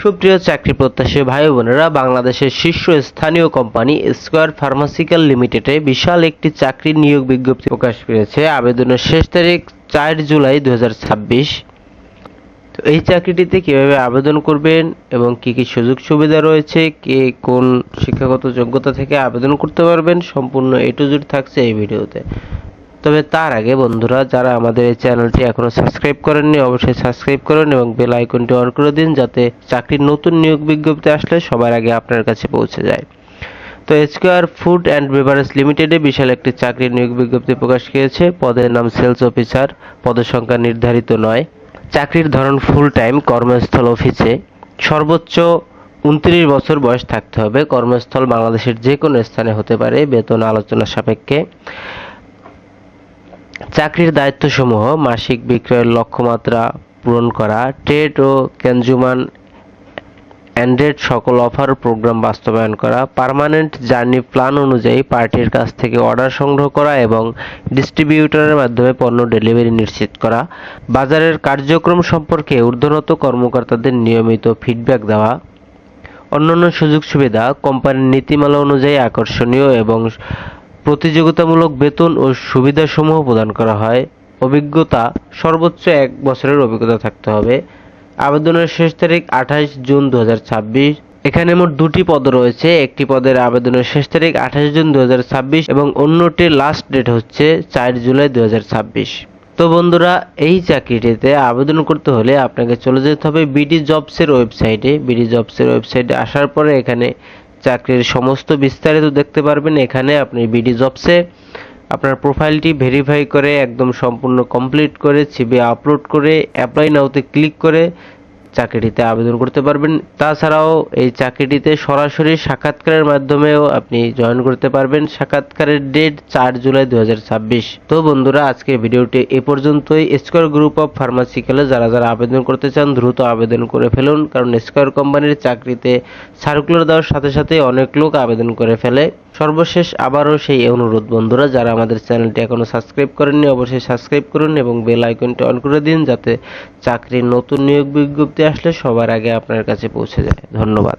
সুপ্রিয় চাকরি প্রত্যাশী ভাই বোনেরা, বাংলাদেশের শীর্ষস্থানীয় কোম্পানি স্কয়ার ফার্মাসিউটিক্যাল লিমিটেডে বিশাল একটি চাকরির নিয়োগ বিজ্ঞপ্তি প্রকাশ পেয়েছে। আবেদনের শেষ তারিখ 4 জুলাই 2026। তো এই চাকরিটিতে কিভাবে আবেদন করবেন এবং কি কি সুযোগ সুবিধা রয়েছে, কে কোন শিক্ষাগত যোগ্যতা থেকে আবেদন করতে পারবেন, সম্পূর্ণ এ টু জেড থাকছে এই ভিডিওতে। তবে তার আগে বন্ধুরা, যারা আমাদের এই চ্যানেলটি এখনো সাবস্ক্রাইব করেননি অবশ্যই সাবস্ক্রাইব করুন এবং বেল আইকনটি অন করে দিন, যাতে চাকরির নতুন নিয়োগ বিজ্ঞপ্তি আসলে সবার আগে আপনার কাছে পৌঁছে যায়। তো স্কয়ার ফুড অ্যান্ড বেভারেজ লিমিটেডে বিশাল একটি চাকরির নিয়োগ বিজ্ঞপ্তি প্রকাশ পেয়েছে। পদের নাম সেলস অফিসার, পদসংখ্যা নির্ধারিত নয়। চাকরির ধরন ফুল টাইম, কর্মস্থল অফিসে। সর্বোচ্চ 29 বছর বয়স থাকতে হবে। কর্মস্থল বাংলাদেশের যে কোনো স্থানে হতে পারে, বেতন আলোচনা সাপেক্ষে। চাকরির দায়িত্বসমূহ: মাসিক বিক্রয়ের লক্ষ্যমাত্রা পূরণ করা, ট্রেড ও কনজিউমার এন্ডেড সকল অফার প্রোগ্রাম বাস্তবায়ন করা, পার্মানেন্ট জার্নি প্ল্যান অনুযায়ী পার্টির কাছ থেকে অর্ডার সংগ্রহ করা এবং ডিস্ট্রিবিউটরের মাধ্যমে পণ্য ডেলিভারি নিশ্চিত করা, বাজারের কার্যক্রম সম্পর্কে ঊর্ধ্বতন কর্মকর্তাদের নিয়মিত ফিডব্যাক দেওয়া। অন্যান্য সুযোগ সুবিধা: কোম্পানির নীতিমালা অনুযায়ী আকর্ষণীয় এবং প্রতিযোগিতামূলক বেতন ও সুবিধাসমূহ প্রদান করা হয়। অভিজ্ঞতা: সর্বোচ্চ 1 বছরের অভিজ্ঞতা থাকতে হবে। আবেদনের শেষ তারিখ 28 জুন 2026। এখানে মোট 2টি পদ রয়েছে। একটি পদের আবেদনের শেষ তারিখ 28 জুন 2026 এবং অন্যটির লাস্ট ডেট হচ্ছে 4 জুলাই 2026। তো বন্ধুরা, এই চাকরিটিতে আবেদন করতে হলে আপনাকে চলে যেতে হবে বিডি জবসের ওয়েবসাইটে। বিডি জবসের ওয়েবসাইটে আসার পরে এখানে চাকরির সমস্ত বিস্তারিত দেখতে পারবেন। এখানে আপনি বিডি জবসে আপনার প্রোফাইলটি ভেরিফাই করে একদম সম্পূর্ণ কমপ্লিট করে সিভি আপলোড করে অ্যাপ্লাই নাওতে ক্লিক করে চাকরিটিতে আবেদন করতে পারবেন। তাছাড়াও এই চাকরিটিতে সরাসরি সাক্ষাৎকারের মাধ্যমেও আপনি জয়েন করতে পারবেন। সাক্ষাৎকারের ডেট 4 জুলাই 2026। তো বন্ধুরা, আজকের ভিডিওটি এ পর্যন্তই। স্কয়ার গ্রুপ অফ ফার্মাসিউটিক্যালে যারা আবেদন করতে চান দ্রুত আবেদন করে ফেলুন, কারণ স্কয়ার কোম্পানির চাকরিতে সার্কুলার দেওয়ার সাথে সাথে অনেক লোক আবেদন করে ফেলে। সর্বশেষ আবারও সেই অনুরোধ বন্ধুরা, যারা আমাদের চ্যানেলটি এখনো সাবস্ক্রাইব করেননি অবশ্যই সাবস্ক্রাইব করুন এবং বেল আইকনটি অন করে দিন, যাতে চাকরির নতুন নিয়োগ বিজ্ঞপ্তি আসলে সবার আগে আপনার কাছে পৌঁছে যায়। ধন্যবাদ।